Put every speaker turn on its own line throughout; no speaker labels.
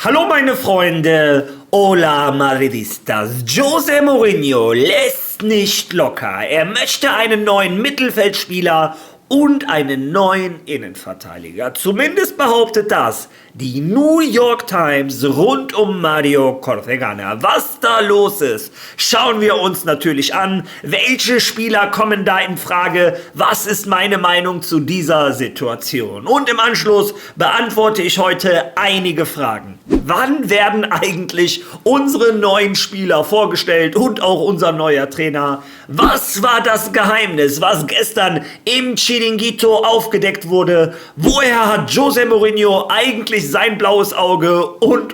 Hallo meine Freunde, hola Madridistas. José Mourinho lässt nicht locker. Er möchte einen neuen Mittelfeldspieler und einen neuen Innenverteidiger. Zumindest behauptet das die New York Times rund um Mario Cortegana. Was da los ist, schauen wir uns natürlich an. Welche Spieler kommen da in Frage? Was ist meine Meinung zu dieser Situation? Und im Anschluss beantworte ich heute einige Fragen. Wann werden eigentlich unsere neuen Spieler vorgestellt und auch unser neuer Trainer? Was war das Geheimnis, was gestern im Chiringuito aufgedeckt wurde? Woher hat José Mourinho eigentlich sein blaues Auge? Und.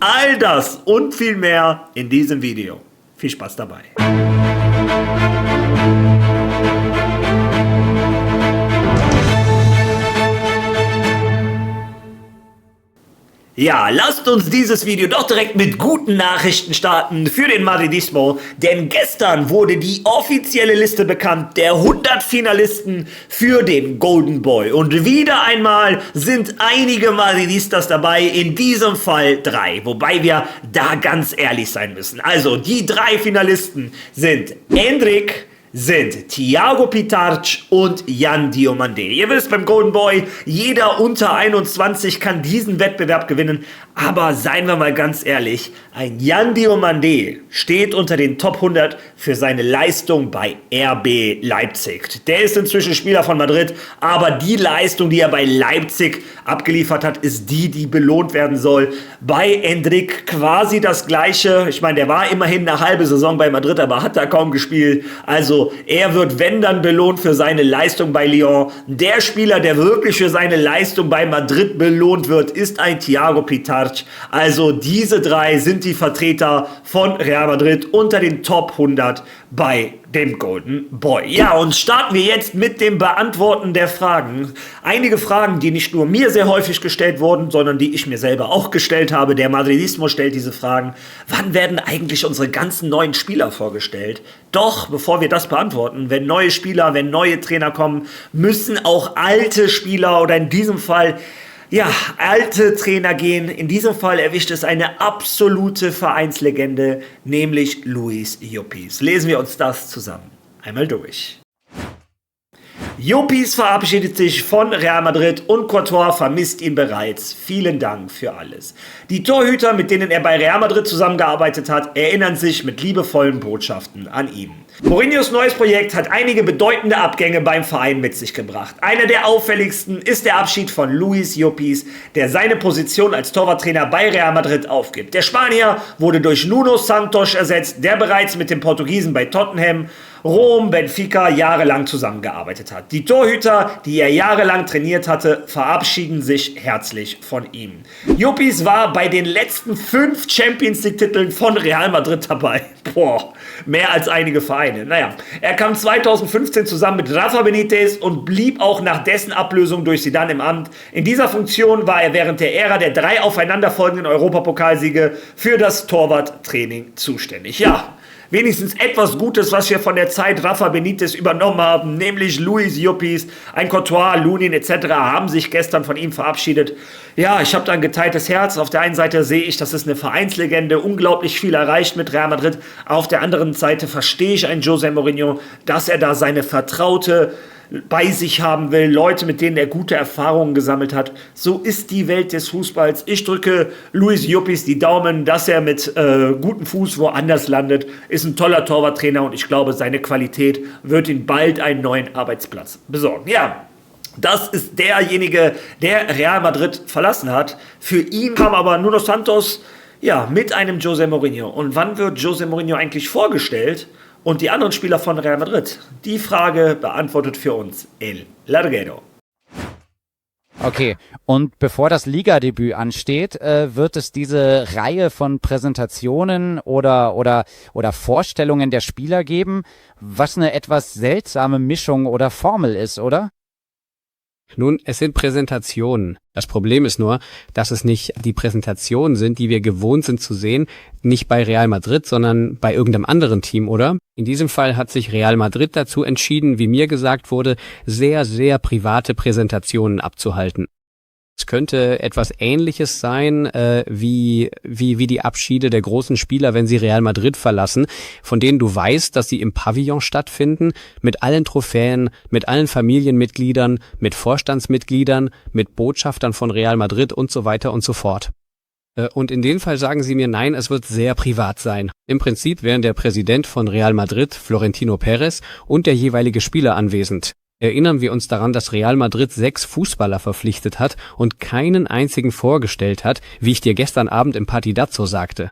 All das und viel mehr in diesem Video. Viel Spaß dabei. Ja, lasst uns dieses Video doch direkt mit guten Nachrichten starten für den Madridismo, denn gestern wurde die offizielle Liste bekannt der 100 Finalisten für den Golden Boy und wieder einmal sind einige Madridistas dabei, in diesem Fall 3, wobei wir da ganz ehrlich sein müssen. Also die 3 Finalisten sind Endrick, sind Thiago Pitarch und Yan Diomandé. Ihr wisst, beim Golden Boy, jeder unter 21 kann diesen Wettbewerb gewinnen. Aber seien wir mal ganz ehrlich, ein Yan Diomandé steht unter den Top 100 für seine Leistung bei RB Leipzig. Der ist inzwischen Spieler von Madrid, aber die Leistung, die er bei Leipzig abgeliefert hat, ist die belohnt werden soll. Bei Endrick quasi das Gleiche. Ich meine, der war immerhin eine halbe Saison bei Madrid, aber hat da kaum gespielt. Also er wird, wenn dann, belohnt für seine Leistung bei Lyon. Der Spieler, der wirklich für seine Leistung bei Madrid belohnt wird, ist ein Thiago Pitarch. Also diese 3 sind die Vertreter von Real Madrid unter den Top 100 bei dem Golden Boy. Ja, und starten wir jetzt mit dem Beantworten der Fragen. Einige Fragen, die nicht nur mir sehr häufig gestellt wurden, sondern die ich mir selber auch gestellt habe. Der Madridismo stellt diese Fragen. Wann werden eigentlich unsere ganzen neuen Spieler vorgestellt? Doch, bevor wir das beantworten, wenn neue Spieler, wenn neue Trainer kommen, müssen auch alte Spieler oder in diesem Fall alte Trainer gehen. In diesem Fall erwischt es eine absolute Vereinslegende, nämlich Luis Llopis. Lesen wir uns das zusammen einmal durch. Llopis verabschiedet sich von Real Madrid und Courtois vermisst ihn bereits. Vielen Dank für alles. Die Torhüter, mit denen er bei Real Madrid zusammengearbeitet hat, erinnern sich mit liebevollen Botschaften an ihn. Mourinhos neues Projekt hat einige bedeutende Abgänge beim Verein mit sich gebracht. Einer der auffälligsten ist der Abschied von Luis Llopis, der seine Position als Torwarttrainer bei Real Madrid aufgibt. Der Spanier wurde durch Nuno Santos ersetzt, der bereits mit dem Portugiesen bei Tottenham, Rom, Benfica jahrelang zusammengearbeitet hat. Die Torhüter, die er jahrelang trainiert hatte, verabschieden sich herzlich von ihm. Llopis war bei den letzten 5 Champions-League-Titeln von Real Madrid dabei. Mehr als einige Vereine. Naja, er kam 2015 zusammen mit Rafa Benitez und blieb auch nach dessen Ablösung durch Zidane im Amt. In dieser Funktion war er während der Ära der 3 aufeinanderfolgenden Europapokalsiege für das Torwarttraining zuständig. Ja, wenigstens etwas Gutes, was wir von der Zeit Rafa Benitez übernommen haben, nämlich Luis Llopis, ein Courtois, Lunin etc. haben sich gestern von ihm verabschiedet. Ja, ich habe da ein geteiltes Herz. Auf der einen Seite sehe ich, das ist eine Vereinslegende, unglaublich viel erreicht mit Real Madrid. Auf der anderen Seite verstehe ich einen José Mourinho, dass er da seine Vertraute bei sich haben will, Leute, mit denen er gute Erfahrungen gesammelt hat. So ist die Welt des Fußballs. Ich drücke Luis Llopis die Daumen, dass er mit gutem Fuß woanders landet. Ist ein toller Torwarttrainer und ich glaube, seine Qualität wird ihm bald einen neuen Arbeitsplatz besorgen. Ja, das ist derjenige, der Real Madrid verlassen hat. Für ihn kam aber Nuno Santos mit einem José Mourinho. Und wann wird José Mourinho eigentlich vorgestellt? Und die anderen Spieler von Real Madrid? Die Frage beantwortet für uns El Larguero.
Okay, und bevor das Ligadebüt ansteht, wird es diese Reihe von Präsentationen oder Vorstellungen der Spieler geben, was eine etwas seltsame Mischung oder Formel ist, oder?
Nun, es sind Präsentationen. Das Problem ist nur, dass es nicht die Präsentationen sind, die wir gewohnt sind zu sehen, nicht bei Real Madrid, sondern bei irgendeinem anderen Team, oder? In diesem Fall hat sich Real Madrid dazu entschieden, wie mir gesagt wurde, sehr, sehr private Präsentationen abzuhalten. Es könnte etwas Ähnliches sein, wie die Abschiede der großen Spieler, wenn sie Real Madrid verlassen, von denen du weißt, dass sie im Pavillon stattfinden, mit allen Trophäen, mit allen Familienmitgliedern, mit Vorstandsmitgliedern, mit Botschaftern von Real Madrid und so weiter und so fort. Und in dem Fall sagen sie mir, nein, es wird sehr privat sein. Im Prinzip wären der Präsident von Real Madrid, Florentino Pérez, und der jeweilige Spieler anwesend. Erinnern wir uns daran, dass Real Madrid 6 Fußballer verpflichtet hat und keinen einzigen vorgestellt hat, wie ich dir gestern Abend im Partidazzo sagte.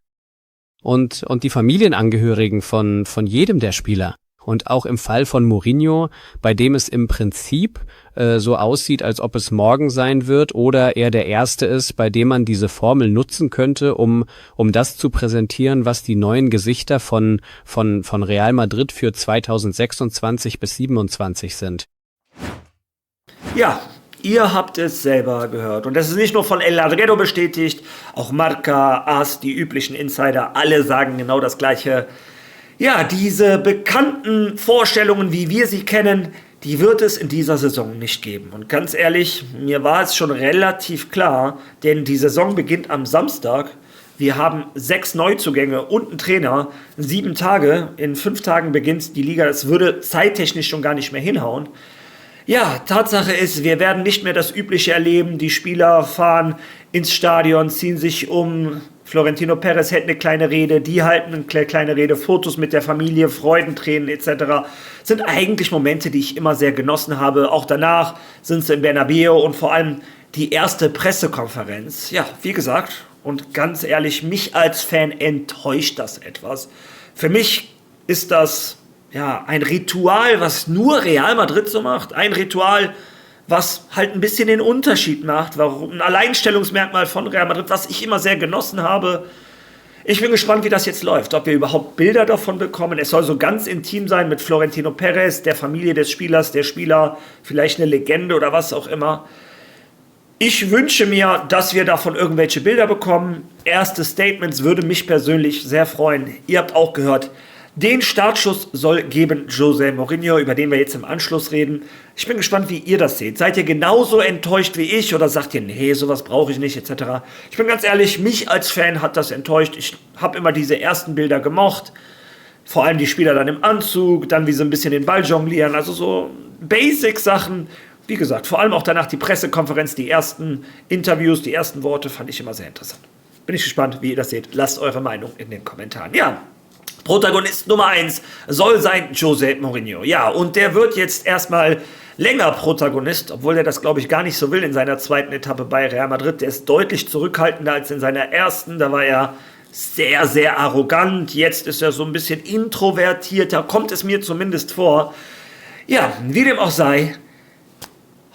Und die Familienangehörigen von jedem der Spieler. Und auch im Fall von Mourinho, bei dem es im Prinzip so aussieht, als ob es morgen sein wird oder er der Erste ist, bei dem man diese Formel nutzen könnte, um das zu präsentieren, was die neuen Gesichter von Real Madrid für 2026 bis 27 sind.
Ja, ihr habt es selber gehört. Und das ist nicht nur von El Ladredo bestätigt, auch Marca, AS, die üblichen Insider, alle sagen genau das Gleiche. Ja, diese bekannten Vorstellungen, wie wir sie kennen, die wird es in dieser Saison nicht geben. Und ganz ehrlich, mir war es schon relativ klar, denn die Saison beginnt am Samstag. Wir haben 6 Neuzugänge und einen Trainer, 7 Tage. In 5 Tagen beginnt die Liga. Es würde zeittechnisch schon gar nicht mehr hinhauen. Ja, Tatsache ist, wir werden nicht mehr das Übliche erleben. Die Spieler fahren ins Stadion, ziehen sich um. Florentino Pérez hält eine kleine Rede, die halten eine kleine Rede, Fotos mit der Familie, Freudentränen etc. Sind eigentlich Momente, die ich immer sehr genossen habe. Auch danach sind sie in Bernabéu und vor allem die erste Pressekonferenz. Ja, wie gesagt, und ganz ehrlich, mich als Fan enttäuscht das etwas. Für mich ist das ja ein Ritual, was nur Real Madrid so macht. Ein Ritual, was halt ein bisschen den Unterschied macht, warum ein Alleinstellungsmerkmal von Real Madrid, was ich immer sehr genossen habe. Ich bin gespannt, wie das jetzt läuft, ob wir überhaupt Bilder davon bekommen. Es soll so ganz intim sein mit Florentino Pérez, der Familie des Spielers, der Spieler, vielleicht eine Legende oder was auch immer. Ich wünsche mir, dass wir davon irgendwelche Bilder bekommen. Erste Statements würde mich persönlich sehr freuen. Ihr habt auch gehört, den Startschuss soll geben José Mourinho, über den wir jetzt im Anschluss reden. Ich bin gespannt, wie ihr das seht. Seid ihr genauso enttäuscht wie ich oder sagt ihr, nee, sowas brauche ich nicht, etc. Ich bin ganz ehrlich, mich als Fan hat das enttäuscht. Ich habe immer diese ersten Bilder gemocht. Vor allem die Spieler dann im Anzug, dann wie sie ein bisschen den Ball jonglieren. Also so Basic-Sachen. Wie gesagt, vor allem auch danach die Pressekonferenz, die ersten Interviews, die ersten Worte fand ich immer sehr interessant. Bin ich gespannt, wie ihr das seht. Lasst eure Meinung in den Kommentaren. Ja, Protagonist Nummer 1 soll sein José Mourinho. Ja, und der wird jetzt erstmal länger Protagonist, obwohl er das, glaube ich, gar nicht so will in seiner zweiten Etappe bei Real Madrid. Der ist deutlich zurückhaltender als in seiner ersten. Da war er sehr, sehr arrogant. Jetzt ist er so ein bisschen introvertierter, kommt es mir zumindest vor. Ja, wie dem auch sei.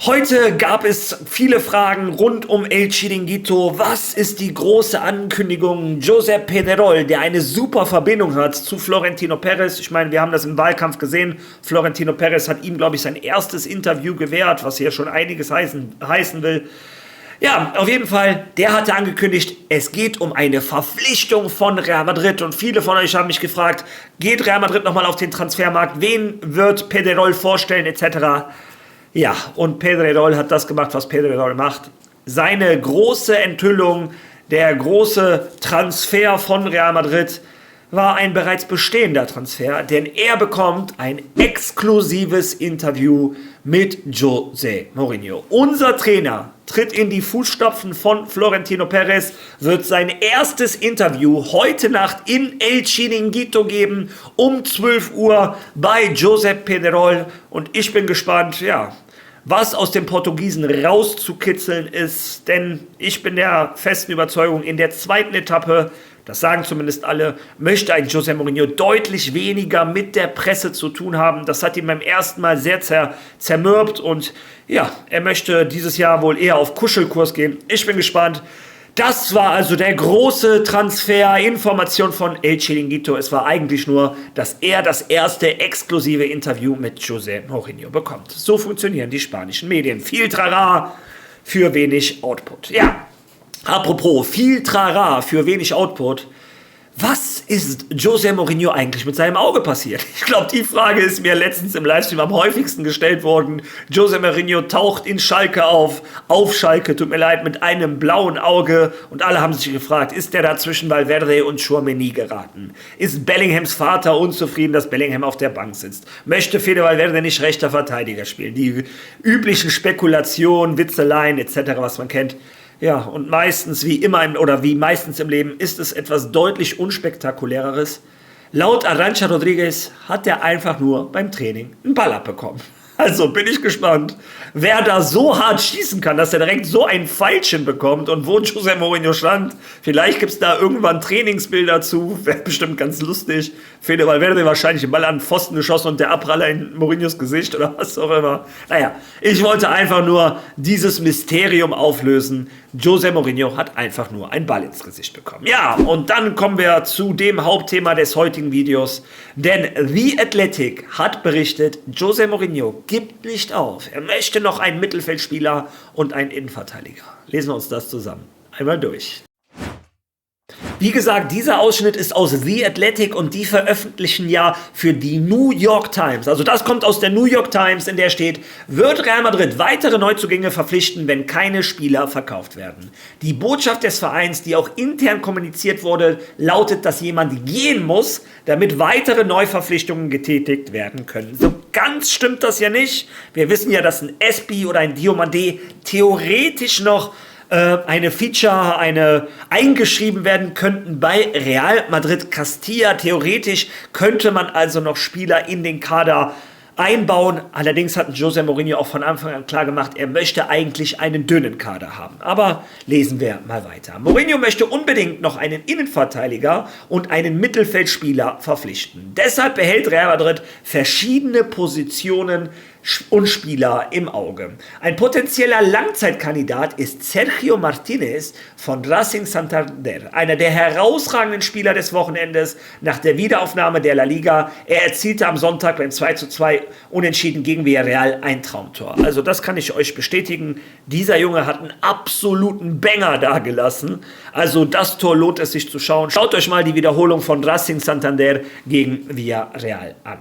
Heute gab es viele Fragen rund um El Chiringuito. Was ist die große Ankündigung? Josep Pedrerol, der eine super Verbindung hat zu Florentino Pérez. Ich meine, wir haben das im Wahlkampf gesehen. Florentino Pérez hat ihm, glaube ich, sein erstes Interview gewährt, was hier schon einiges heißen will. Ja, auf jeden Fall, der hatte angekündigt, es geht um eine Verpflichtung von Real Madrid. Und viele von euch haben mich gefragt, geht Real Madrid nochmal auf den Transfermarkt? Wen wird Pedrerol vorstellen, etc.? Ja, und Pedrerol hat das gemacht, was Pedrerol macht. Seine große Enthüllung, der große Transfer von Real Madrid, war ein bereits bestehender Transfer, denn er bekommt ein exklusives Interview mit José Mourinho. Unser Trainer tritt in die Fußstapfen von Florentino Pérez, wird sein erstes Interview heute Nacht in El Chiringuito geben, um 12 Uhr bei Josep Pedrerol. Und ich bin gespannt, ja, was aus dem Portugiesen rauszukitzeln ist, denn ich bin der festen Überzeugung, in der zweiten Etappe, das sagen zumindest alle, möchte ein José Mourinho deutlich weniger mit der Presse zu tun haben. Das hat ihn beim ersten Mal sehr zermürbt und ja, er möchte dieses Jahr wohl eher auf Kuschelkurs gehen. Ich bin gespannt. Das war also der große Transfer, Information von El Chiringuito. Es war eigentlich nur, dass er das erste exklusive Interview mit José Mourinho bekommt. So funktionieren die spanischen Medien. Viel Trara für wenig Output. Ja, apropos viel Trara für wenig Output. Was ist José Mourinho eigentlich mit seinem Auge passiert? Ich glaube, die Frage ist mir letztens im Livestream am häufigsten gestellt worden. José Mourinho taucht in Schalke auf Schalke, tut mir leid, mit einem blauen Auge. Und alle haben sich gefragt, ist der da zwischen Valverde und Tchouaméni geraten? Ist Bellinghams Vater unzufrieden, dass Bellingham auf der Bank sitzt? Möchte Fede Valverde nicht rechter Verteidiger spielen? Die üblichen Spekulationen, Witzeleien etc., was man kennt. Ja, und meistens, wie meistens im Leben, ist es etwas deutlich unspektakuläreres. Laut Arantxa Rodriguez hat er einfach nur beim Training einen Ball abbekommen. Also bin ich gespannt, wer da so hart schießen kann, dass er direkt so ein Pfeilchen bekommt und wo José Mourinho stand. Vielleicht gibt es da irgendwann Trainingsbilder zu, wäre bestimmt ganz lustig. Fede Valverde wahrscheinlich den Ball an den Pfosten geschossen und der Abpraller in Mourinhos Gesicht oder was auch immer. Naja, ich wollte einfach nur dieses Mysterium auflösen. José Mourinho hat einfach nur einen Ball ins Gesicht bekommen. Ja, und dann kommen wir zu dem Hauptthema des heutigen Videos. Denn The Athletic hat berichtet, José Mourinho gibt nicht auf. Er möchte noch einen Mittelfeldspieler und einen Innenverteidiger. Lesen wir uns das zusammen einmal durch. Wie gesagt, dieser Ausschnitt ist aus The Athletic und die veröffentlichen ja für die New York Times. Also das kommt aus der New York Times, in der steht, wird Real Madrid weitere Neuzugänge verpflichten, wenn keine Spieler verkauft werden. Die Botschaft des Vereins, die auch intern kommuniziert wurde, lautet, dass jemand gehen muss, damit weitere Neuverpflichtungen getätigt werden können. So ganz stimmt das ja nicht. Wir wissen ja, dass ein Espi oder ein Diomandé theoretisch noch eine eingeschrieben werden könnten bei Real Madrid Castilla. Theoretisch könnte man also noch Spieler in den Kader einbauen. Allerdings hat José Mourinho auch von Anfang an klar gemacht, er möchte eigentlich einen dünnen Kader haben. Aber lesen wir mal weiter. Mourinho möchte unbedingt noch einen Innenverteidiger und einen Mittelfeldspieler verpflichten. Deshalb behält Real Madrid verschiedene Positionen und Spieler im Auge. Ein potenzieller Langzeitkandidat ist Sergio Martínez von Racing Santander, einer der herausragenden Spieler des Wochenendes nach der Wiederaufnahme der La Liga. Er erzielte am Sonntag beim 2:2 Unentschieden gegen Villarreal ein Traumtor. Also das kann ich euch bestätigen. Dieser Junge hat einen absoluten Banger dagelassen. Also das Tor lohnt es sich zu schauen. Schaut euch mal die Wiederholung von Racing Santander gegen Villarreal an.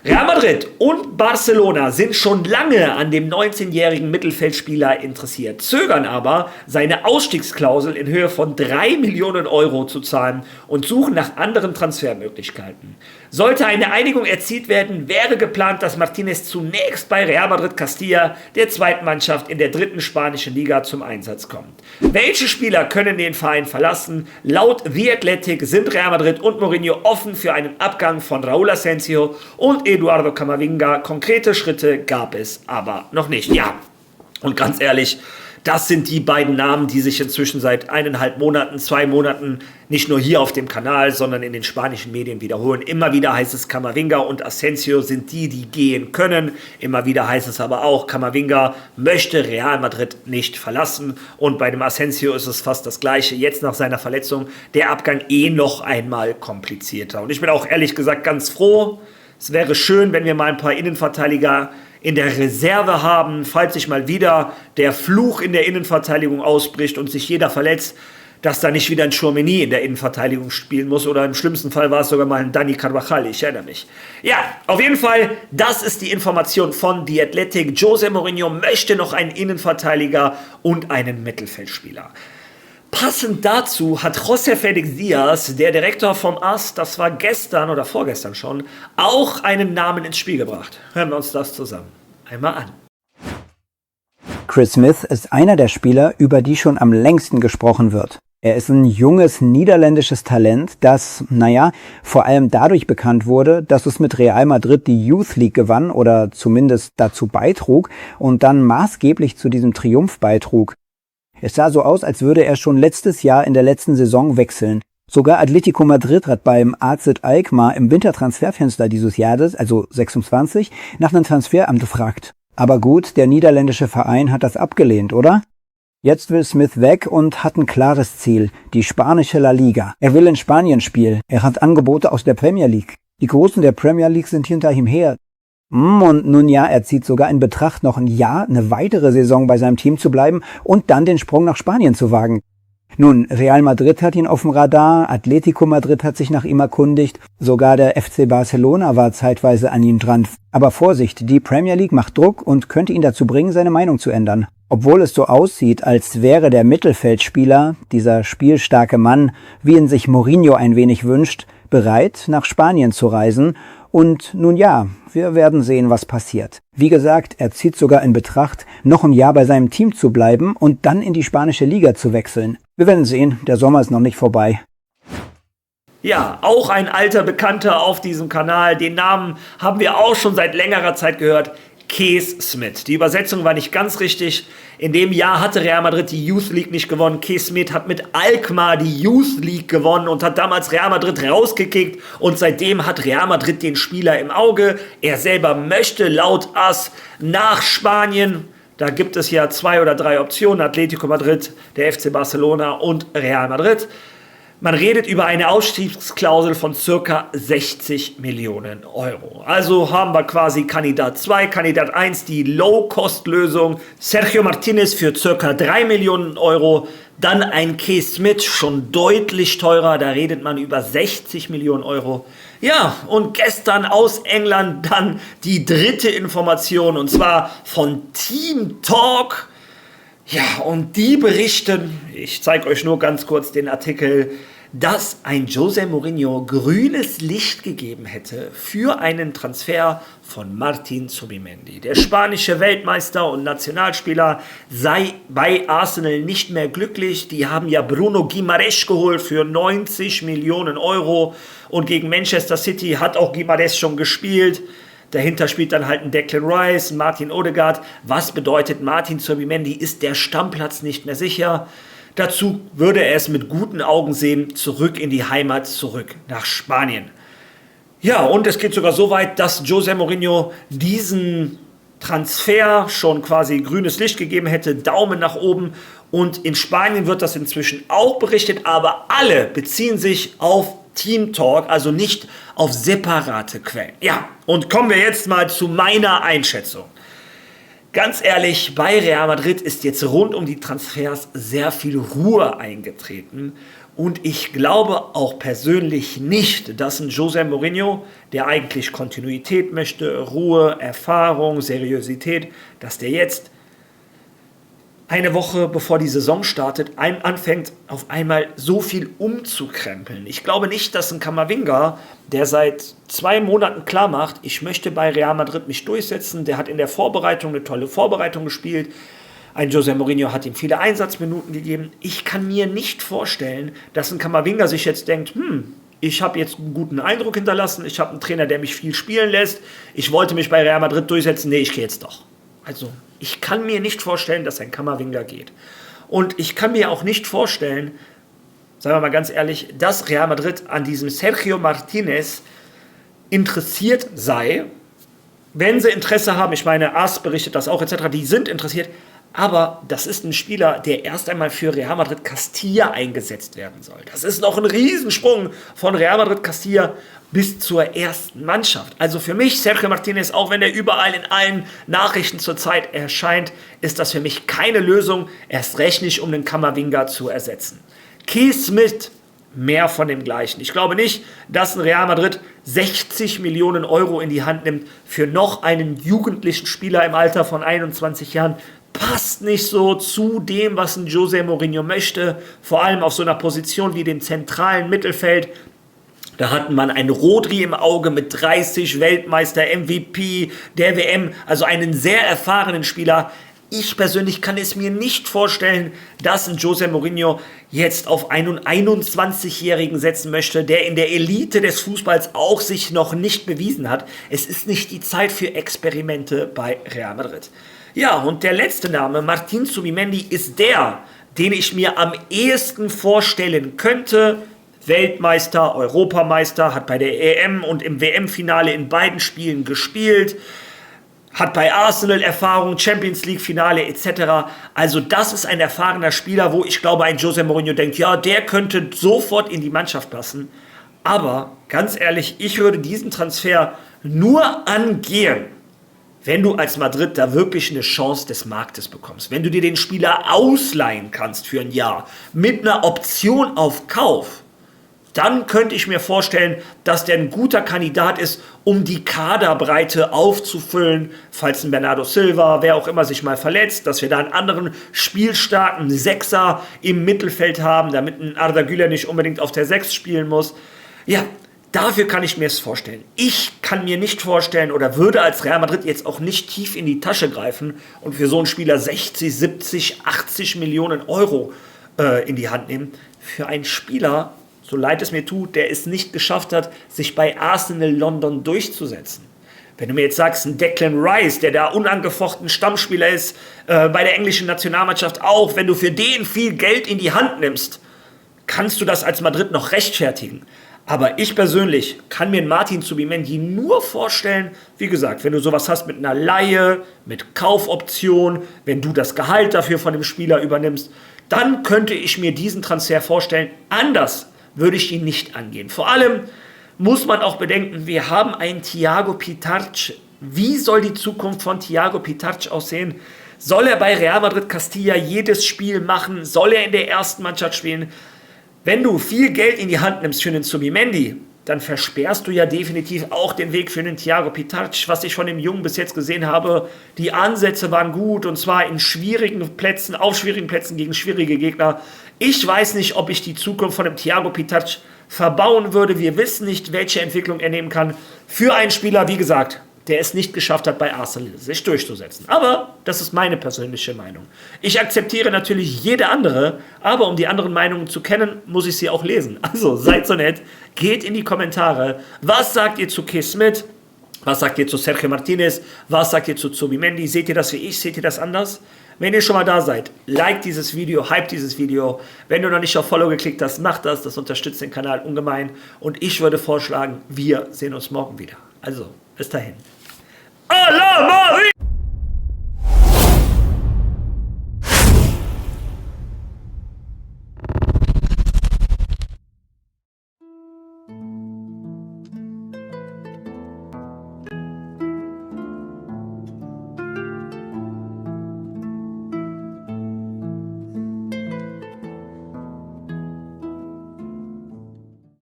Real Madrid und Barcelona sind schon lange an dem 19-jährigen Mittelfeldspieler interessiert, zögern aber, seine Ausstiegsklausel in Höhe von 3 Millionen Euro zu zahlen und suchen nach anderen Transfermöglichkeiten. Sollte eine Einigung erzielt werden, wäre geplant, dass Martínez zunächst bei Real Madrid Castilla, der zweiten Mannschaft in der dritten spanischen Liga, zum Einsatz kommt. Welche Spieler können den Verein verlassen? Laut The Athletic sind Real Madrid und Mourinho offen für einen Abgang von Raúl Asensio und Eduardo Camavinga. Konkrete Schritte gab es aber noch nicht. Ja, und ganz ehrlich, das sind die beiden Namen, die sich inzwischen seit 1,5 Monaten, 2 Monaten nicht nur hier auf dem Kanal, sondern in den spanischen Medien wiederholen. Immer wieder heißt es, Camavinga und Asensio sind die gehen können. Immer wieder heißt es aber auch, Camavinga möchte Real Madrid nicht verlassen. Und bei dem Asensio ist es fast das Gleiche. Jetzt nach seiner Verletzung der Abgang noch einmal komplizierter. Und ich bin auch ehrlich gesagt ganz froh. Es wäre schön, wenn wir mal ein paar Innenverteidiger in der Reserve haben, falls sich mal wieder der Fluch in der Innenverteidigung ausbricht und sich jeder verletzt, dass da nicht wieder ein Tchouaméni in der Innenverteidigung spielen muss oder im schlimmsten Fall war es sogar mal ein Dani Carvajal, ich erinnere mich. Ja, auf jeden Fall, das ist die Information von The Athletic. José Mourinho möchte noch einen Innenverteidiger und einen Mittelfeldspieler. Passend dazu hat José Félix Díaz, der Direktor vom AS, das war gestern oder vorgestern schon, auch einen Namen ins Spiel gebracht. Hören wir uns das zusammen einmal an.
Chris Smith ist einer der Spieler, über die schon am längsten gesprochen wird. Er ist ein junges niederländisches Talent, das, vor allem dadurch bekannt wurde, dass es mit Real Madrid die Youth League gewann oder zumindest dazu beitrug und dann maßgeblich zu diesem Triumph beitrug. Es sah so aus, als würde er schon letztes Jahr in der letzten Saison wechseln. Sogar Atletico Madrid hat beim AZ Alkmaar im Wintertransferfenster dieses Jahres, also 26, nach einem Transferamt gefragt. Aber gut, der niederländische Verein hat das abgelehnt, oder? Jetzt will Smith weg und hat ein klares Ziel, die spanische La Liga. Er will in Spanien spielen. Er hat Angebote aus der Premier League. Die Großen der Premier League sind hinter ihm her. Und nun ja, er zieht sogar in Betracht, noch ein Jahr, eine weitere Saison bei seinem Team zu bleiben und dann den Sprung nach Spanien zu wagen. Nun, Real Madrid hat ihn auf dem Radar, Atletico Madrid hat sich nach ihm erkundigt, sogar der FC Barcelona war zeitweise an ihm dran. Aber Vorsicht, die Premier League macht Druck und könnte ihn dazu bringen, seine Meinung zu ändern. Obwohl es so aussieht, als wäre der Mittelfeldspieler, dieser spielstarke Mann, wie ihn sich Mourinho ein wenig wünscht, bereit, nach Spanien zu reisen. Und nun ja, wir werden sehen, was passiert. Wie gesagt, er zieht sogar in Betracht, noch ein Jahr bei seinem Team zu bleiben und dann in die spanische Liga zu wechseln. Wir werden sehen, der Sommer ist noch nicht vorbei.
Ja, auch ein alter Bekannter auf diesem Kanal. Den Namen haben wir auch schon seit längerer Zeit gehört. Kees Smith. Die Übersetzung war nicht ganz richtig. In dem Jahr hatte Real Madrid die Youth League nicht gewonnen. Kees Smith hat mit Alkmaar die Youth League gewonnen und hat damals Real Madrid rausgekickt. Und seitdem hat Real Madrid den Spieler im Auge. Er selber möchte laut AS nach Spanien. Da gibt es ja 2 oder 3 Optionen. Atletico Madrid, der FC Barcelona und Real Madrid. Man redet über eine Ausstiegsklausel von ca. 60 Millionen Euro. Also haben wir quasi Kandidat 2, Kandidat 1, die Low-Cost-Lösung. Sergio Martinez für ca. 3 Millionen Euro. Dann ein Kees Smith, schon deutlich teurer. Da redet man über 60 Millionen Euro. Ja, und gestern aus England dann die dritte Information. Und zwar von Team Talk. Ja, und die berichten, ich zeige euch nur ganz kurz den Artikel, dass ein José Mourinho grünes Licht gegeben hätte für einen Transfer von Martin Zubimendi. Der spanische Weltmeister und Nationalspieler sei bei Arsenal nicht mehr glücklich. Die haben ja Bruno Guimaraes geholt für 90 Millionen Euro und gegen Manchester City hat auch Guimaraes schon gespielt. Dahinter spielt dann halt ein Declan Rice, ein Martin Odegaard. Was bedeutet, Martin Zubimendi ist der Stammplatz nicht mehr sicher. Dazu würde er es mit guten Augen sehen, zurück in die Heimat, zurück nach Spanien. Ja, und es geht sogar so weit, dass José Mourinho diesen Transfer schon quasi grünes Licht gegeben hätte, Daumen nach oben. Und in Spanien wird das inzwischen auch berichtet, aber alle beziehen sich auf Team Talk, also nicht auf separate Quellen. Ja, und kommen wir jetzt mal zu meiner Einschätzung. Ganz ehrlich, bei Real Madrid ist jetzt rund um die Transfers sehr viel Ruhe eingetreten. Und ich glaube auch persönlich nicht, dass ein José Mourinho, der eigentlich Kontinuität möchte, Ruhe, Erfahrung, Seriosität, dass der jetzt eine Woche bevor die Saison startet, anfängt auf einmal so viel umzukrempeln. Ich glaube nicht, dass ein Camavinga, der seit 2 Monaten klar macht, ich möchte bei Real Madrid mich durchsetzen, der hat in der Vorbereitung eine tolle Vorbereitung gespielt, ein José Mourinho hat ihm viele Einsatzminuten gegeben. Ich kann mir nicht vorstellen, dass ein Camavinga sich jetzt denkt, ich habe jetzt einen guten Eindruck hinterlassen, ich habe einen Trainer, der mich viel spielen lässt, ich wollte mich bei Real Madrid durchsetzen, nee, ich gehe jetzt doch. Also, ich kann mir nicht vorstellen, dass ein Camavinga geht. Und ich kann mir auch nicht vorstellen, sagen wir mal ganz ehrlich, dass Real Madrid an diesem Sergio Martinez interessiert sei. Wenn sie Interesse haben, ich meine, AS berichtet das auch etc., die sind interessiert, aber das ist ein Spieler, der erst einmal für Real Madrid Castilla eingesetzt werden soll. Das ist noch ein Riesensprung von Real Madrid Castilla bis zur ersten Mannschaft. Also für mich, Sergio Martinez, auch wenn er überall in allen Nachrichten zurzeit erscheint, ist das für mich keine Lösung, erst recht nicht, um den Camavinga zu ersetzen. Kees Smith, mehr von dem Gleichen. Ich glaube nicht, dass ein Real Madrid 60 Millionen Euro in die Hand nimmt für noch einen jugendlichen Spieler im Alter von 21 Jahren. Passt nicht so zu dem, was ein José Mourinho möchte, vor allem auf so einer Position wie dem zentralen Mittelfeld. Da hatten man einen Rodri im Auge mit 30 Weltmeister, MVP der WM, also einen sehr erfahrenen Spieler. Ich persönlich kann es mir nicht vorstellen, dass ein José Mourinho jetzt auf einen 21-Jährigen setzen möchte, der in der Elite des Fußballs auch sich noch nicht bewiesen hat. Es ist nicht die Zeit für Experimente bei Real Madrid. Ja, und der letzte Name, Martin Zubimendi, ist der, den ich mir am ehesten vorstellen könnte. Weltmeister, Europameister, hat bei der EM und im WM-Finale in beiden Spielen gespielt, hat bei Arsenal Erfahrung, Champions League-Finale etc. Also das ist ein erfahrener Spieler, wo ich glaube, ein José Mourinho denkt, ja, der könnte sofort in die Mannschaft passen. Aber ganz ehrlich, ich würde diesen Transfer nur angehen, wenn du als Madrid da wirklich eine Chance des Marktes bekommst, wenn du dir den Spieler ausleihen kannst für ein Jahr mit einer Option auf Kauf, dann könnte ich mir vorstellen, dass der ein guter Kandidat ist, um die Kaderbreite aufzufüllen, falls ein Bernardo Silva, wer auch immer sich mal verletzt, dass wir da einen anderen spielstarken Sechser im Mittelfeld haben, damit ein Arda Güler nicht unbedingt auf der 6 spielen muss. Ja, dafür kann ich mir es vorstellen. Ich kann mir nicht vorstellen oder würde als Real Madrid jetzt auch nicht tief in die Tasche greifen und für so einen Spieler 60, 70, 80 Millionen Euro in die Hand nehmen. Für einen Spieler, so leid es mir tut, der es nicht geschafft hat, sich bei Arsenal London durchzusetzen. Wenn du mir jetzt sagst, ein Declan Rice, der da unangefochten Stammspieler ist, bei der englischen Nationalmannschaft auch, wenn du für den viel Geld in die Hand nimmst, kannst du das als Madrid noch rechtfertigen. Aber ich persönlich kann mir einen Martin Zubimendi nur vorstellen, wie gesagt, wenn du sowas hast mit einer Leihe, mit Kaufoption, wenn du das Gehalt dafür von dem Spieler übernimmst, dann könnte ich mir diesen Transfer vorstellen. Anders würde ich ihn nicht angehen. Vor allem muss man auch bedenken, wir haben einen Thiago Pitarch. Wie soll die Zukunft von Thiago Pitarch aussehen? Soll er bei Real Madrid Castilla jedes Spiel machen? Soll er in der ersten Mannschaft spielen? Wenn du viel Geld in die Hand nimmst für einen Zubimendi, dann versperrst du ja definitiv auch den Weg für einen Thiago Pitarch. Was ich von dem Jungen bis jetzt gesehen habe, die Ansätze waren gut und zwar in schwierigen Plätzen, auf schwierigen Plätzen gegen schwierige Gegner. Ich weiß nicht, ob ich die Zukunft von dem Thiago Pitarch verbauen würde. Wir wissen nicht, welche Entwicklung er nehmen kann. Für einen Spieler, wie gesagt, der es nicht geschafft hat, bei Arsenal sich durchzusetzen. Aber das ist meine persönliche Meinung. Ich akzeptiere natürlich jede andere, aber um die anderen Meinungen zu kennen, muss ich sie auch lesen. Also seid so nett, geht in die Kommentare. Was sagt ihr zu Keith Smith? Was sagt ihr zu Sergio Martinez? Was sagt ihr zu Zubimendi? Seht ihr das wie ich? Seht ihr das anders? Wenn ihr schon mal da seid, like dieses Video, hype dieses Video. Wenn du noch nicht auf Follow geklickt hast, mach das. Das unterstützt den Kanal ungemein. Und ich würde vorschlagen, wir sehen uns morgen wieder. Also, bis dahin. A la Madrid!